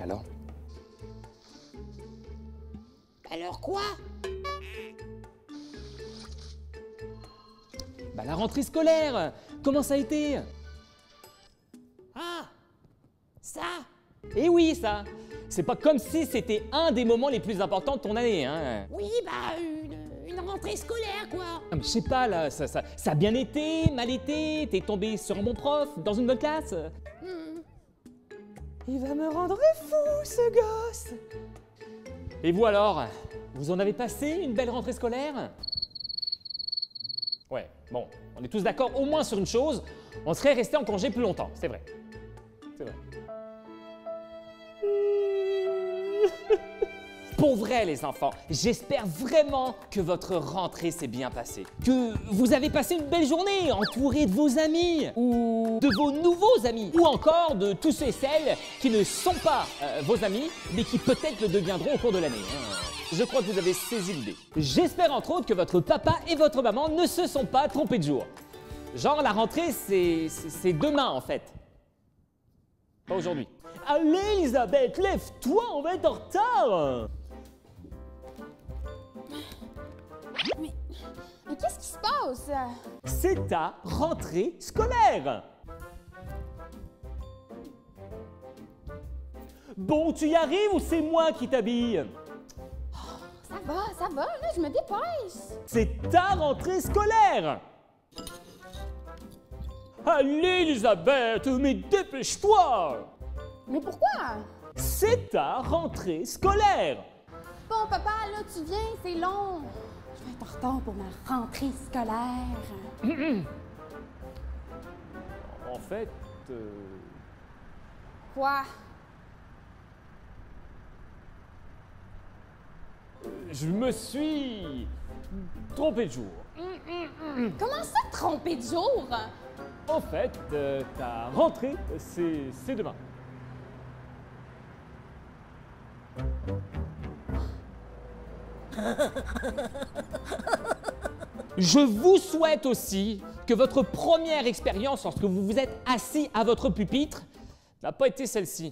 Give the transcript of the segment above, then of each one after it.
Alors? Alors quoi? Bah la rentrée scolaire, comment ça a été? Ah, ça? Eh oui, ça! C'est pas comme si c'était un des moments les plus importants de ton année, hein? Oui, bah une rentrée scolaire, quoi. Ah, mais je sais pas, là, ça a bien été, mal été, t'es tombé sur un bon prof, dans une bonne classe? Il va me rendre fou, ce gosse! Et vous alors? Vous en avez passé une belle rentrée scolaire? Ouais, bon, on est tous d'accord au moins sur une chose, on serait resté en congé plus longtemps, c'est vrai. C'est vrai. Pour vrai, les enfants, j'espère vraiment que votre rentrée s'est bien passée. Que vous avez passé une belle journée entouré de vos amis, ou de vos nouveaux amis, ou encore de tous ceux et celles qui ne sont pas vos amis, mais qui peut-être le deviendront au cours de l'année. Je crois que vous avez saisi l'idée. J'espère entre autres que votre papa et votre maman ne se sont pas trompés de jour. Genre, la rentrée, c'est demain en fait. Pas aujourd'hui. Allez, Elisabeth, lève-toi, on va être en retard! Mais qu'est-ce qui se passe? C'est ta rentrée scolaire! Bon, tu y arrives ou c'est moi qui t'habille? Ça va, là, je me dépêche. C'est ta rentrée scolaire! Allez, Elisabeth, mais dépêche-toi! Mais pourquoi? C'est ta rentrée scolaire! Bon, papa, là, tu viens, c'est long. Je vais être en retard pour ma rentrée scolaire. En fait, Quoi? je me suis trompé de jour. Comment ça, tromper de jour? En fait, ta rentrée, c'est demain. Je vous souhaite aussi que votre première expérience lorsque vous vous êtes assis à votre pupitre n'a pas été celle-ci.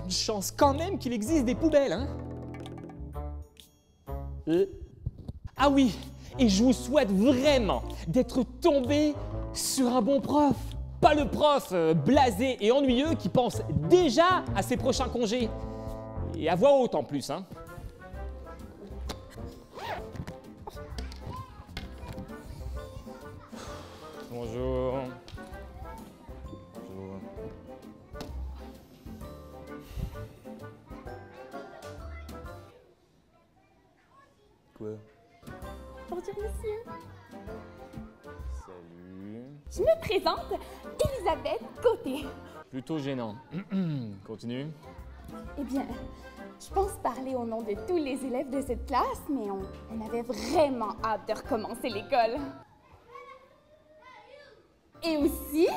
Une chance quand même qu'il existe des poubelles, hein? Ah oui, et je vous souhaite vraiment d'être tombé sur un bon prof. Pas le prof blasé et ennuyeux qui pense déjà à ses prochains congés. Et à voix haute en plus, hein? Bonjour. Bonjour. Quoi? Bonjour, monsieur. Salut. Je me présente, Elisabeth Côté. Plutôt gênant. Continue. Eh bien, je pense parler au nom de tous les élèves de cette classe, mais on avait vraiment hâte de recommencer l'école. Et aussi,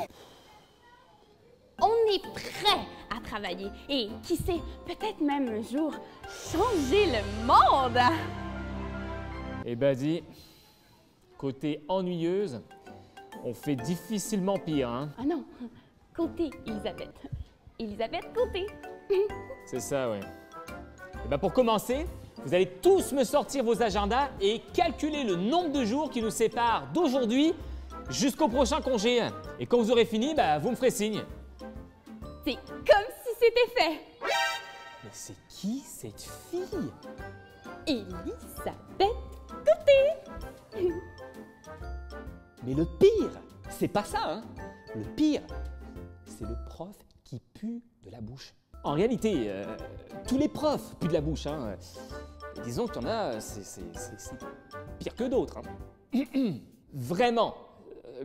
on est prêt à travailler et qui sait, peut-être même un jour, changer le monde. Eh ben dis, côté ennuyeuse, on fait difficilement pire, hein? Ah non, Côté Elisabeth. Elisabeth Côté. C'est ça, ouais. Eh ben pour commencer, vous allez tous me sortir vos agendas et calculer le nombre de jours qui nous séparent d'aujourd'hui jusqu'au prochain congé. Et quand vous aurez fini, bah, vous me ferez signe. C'est comme si c'était fait. Mais c'est qui cette fille? Elisabeth Côté. Mais le pire, c'est pas ça, hein? Le pire, c'est le prof qui pue de la bouche. En réalité, tous les profs puent de la bouche, hein. Disons qu'il y en a, c'est pire que d'autres, hein. Vraiment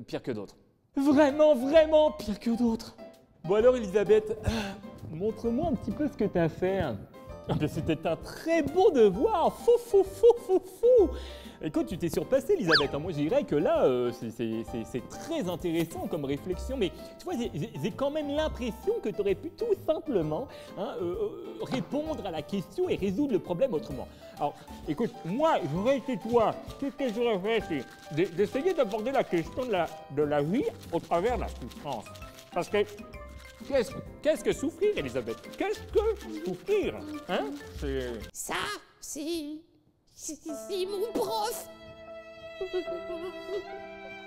pire que d'autres. Vraiment, vraiment pire que d'autres. Bon alors, Elisabeth, montre-moi un petit peu ce que t'as fait. C'était un très beau devoir. Fou. Écoute, tu t'es surpassée, Elisabeth. Moi, je dirais que là, c'est très intéressant comme réflexion. Mais tu vois, j'ai quand même l'impression que tu aurais pu tout simplement répondre à la question et résoudre le problème autrement. Alors, écoute, moi, j'aurais été toi. Tout ce que j'aurais fait, c'est d'essayer d'aborder la question de la vie au travers de la souffrance. Parce que qu'est-ce que souffrir, Elisabeth? Qu'est-ce que souffrir? Hein? Ça, c'est mon prof.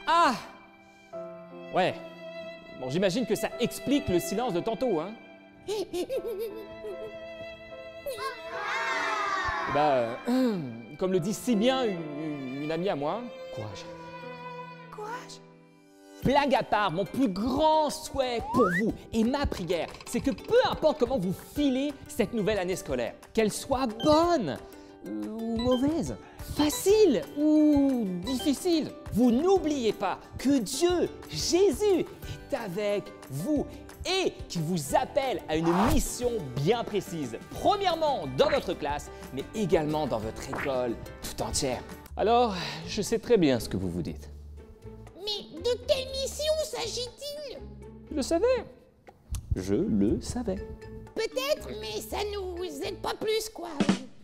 Ah! Ouais. Bon, j'imagine que ça explique le silence de tantôt, hein? Comme le dit si bien une amie à moi, courage. Courage. Blague à part, mon plus grand souhait pour vous et ma prière, c'est que peu importe comment vous filez cette nouvelle année scolaire, qu'elle soit bonne ou mauvaise, facile ou difficile, vous n'oubliez pas que Dieu, Jésus, est avec vous et qui vous appelle à une mission bien précise. Premièrement, dans votre classe, mais également dans votre école tout entière. Alors, je sais très bien ce que vous vous dites. Mais de quelle mission s'agit-il? Je le savais. Je le savais. Peut-être, mais ça nous aide pas plus, quoi.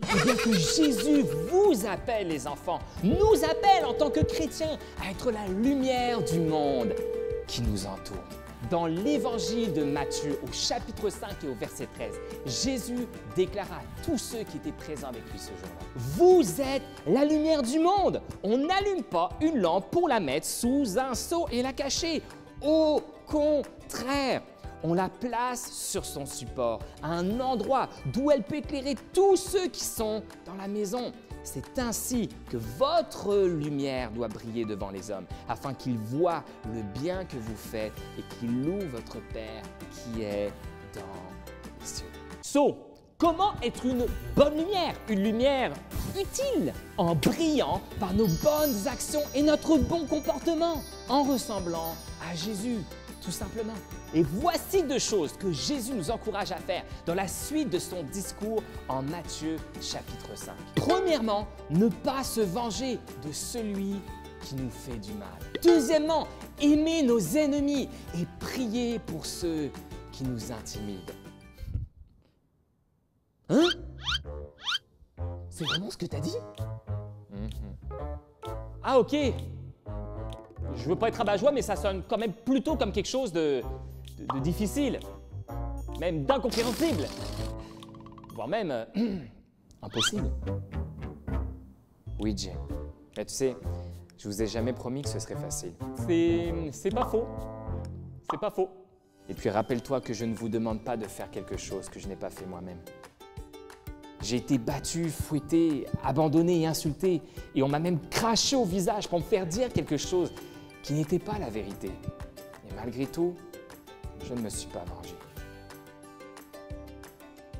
Eh bien que Jésus vous appelle, les enfants, nous appelle en tant que chrétiens à être la lumière du monde qui nous entoure. Dans l'évangile de Matthieu, au chapitre 5 et au verset 13, Jésus déclara à tous ceux qui étaient présents avec lui ce jour-là: vous êtes la lumière du monde. On n'allume pas une lampe pour la mettre sous un seau et la cacher. Au contraire, on la place sur son support, à un endroit d'où elle peut éclairer tous ceux qui sont dans la maison. C'est ainsi que votre lumière doit briller devant les hommes, afin qu'ils voient le bien que vous faites et qu'ils louent votre Père qui est dans les cieux. Comment être une bonne lumière, une lumière utile? En brillant par nos bonnes actions et notre bon comportement, en ressemblant à Jésus, tout simplement. Et voici 2 choses que Jésus nous encourage à faire dans la suite de son discours en Matthieu chapitre 5. Premièrement, ne pas se venger de celui qui nous fait du mal. Deuxièmement, aimer nos ennemis et prier pour ceux qui nous intimident. Hein? C'est vraiment ce que t'as dit? Ah ok. Je veux pas être rabat-joie, mais ça sonne quand même plutôt comme quelque chose de difficile, même d'incompréhensible, voire même impossible. Oui, Jay. Mais tu sais, je vous ai jamais promis que ce serait facile. C'est pas faux. C'est pas faux. Et puis rappelle-toi que je ne vous demande pas de faire quelque chose que je n'ai pas fait moi-même. J'ai été battu, fouetté, abandonné et insulté, et on m'a même craché au visage pour me faire dire quelque chose qui n'était pas la vérité. Et malgré tout, je ne me suis pas vengé.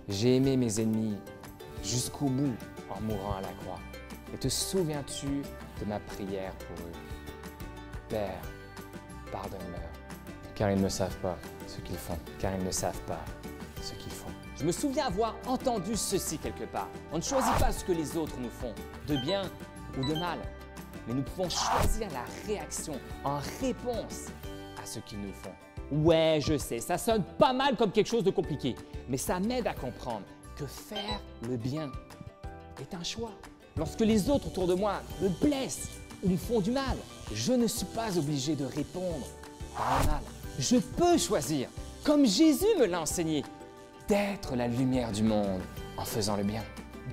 J'ai aimé mes ennemis jusqu'au bout en mourant à la croix. Et te souviens-tu de ma prière pour eux? Père, pardonne-leur, car ils ne savent pas ce qu'ils font. Car ils ne savent pas ce qu'ils font. Je me souviens avoir entendu ceci quelque part. On ne choisit pas ce que les autres nous font, de bien ou de mal. Mais nous pouvons choisir la réaction en réponse à ce qu'ils nous font. Ouais, je sais, ça sonne pas mal comme quelque chose de compliqué, mais ça m'aide à comprendre que faire le bien est un choix. Lorsque les autres autour de moi me blessent ou me font du mal, je ne suis pas obligé de répondre par le mal. Je peux choisir, comme Jésus me l'a enseigné, d'être la lumière du monde en faisant le bien.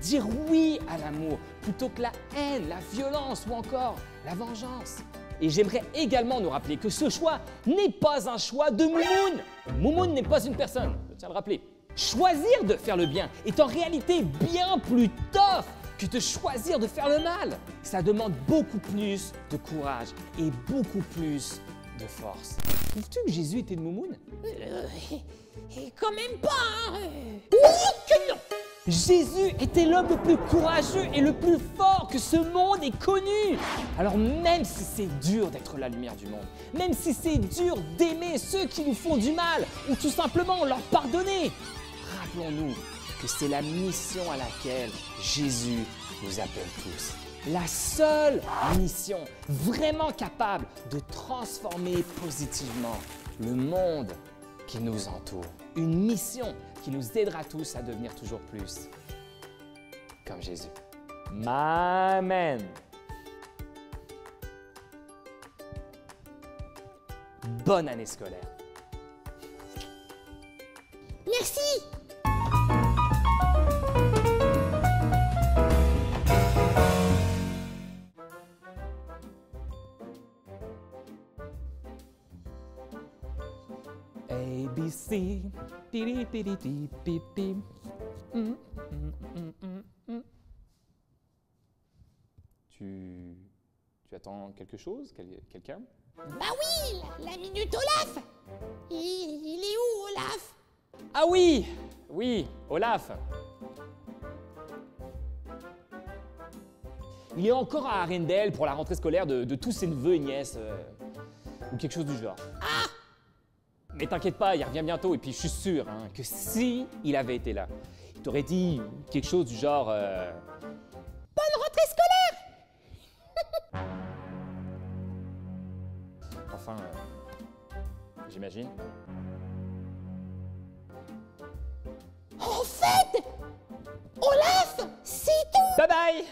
Dire oui à l'amour plutôt que la haine, la violence ou encore la vengeance. Et j'aimerais également nous rappeler que ce choix n'est pas un choix de Moumoun. Moumoun n'est pas une personne, je tiens à le rappeler. Choisir de faire le bien est en réalité bien plus tough que de choisir de faire le mal. Ça demande beaucoup plus de courage et beaucoup plus de force. Trouves-tu que Jésus était de Moumoun? Quand même pas, hein. Oh que non! Jésus était l'homme le plus courageux et le plus fort que ce monde ait connu. Alors même si c'est dur d'être la lumière du monde, même si c'est dur d'aimer ceux qui nous font du mal ou tout simplement leur pardonner, rappelons-nous que c'est la mission à laquelle Jésus nous appelle tous. La seule mission vraiment capable de transformer positivement le monde qui nous entoure. Une mission qui nous aidera tous à devenir toujours plus comme Jésus. Amen. Bonne année scolaire. Merci. A, B, C, piri, piri, pi, pi, pi. Tu attends quelque chose? Quelqu'un? Bah oui, la minute Olaf. Il est où, Olaf? Ah oui! Oui, Olaf. Il est encore à Arendelle pour la rentrée scolaire de tous ses neveux et nièces, ou quelque chose du genre. Ah! Mais t'inquiète pas, il revient bientôt, et puis je suis sûr que si il avait été là, il t'aurait dit quelque chose du genre... Bonne rentrée scolaire! Enfin, j'imagine. En fait, Olaf, c'est tout! Bye bye!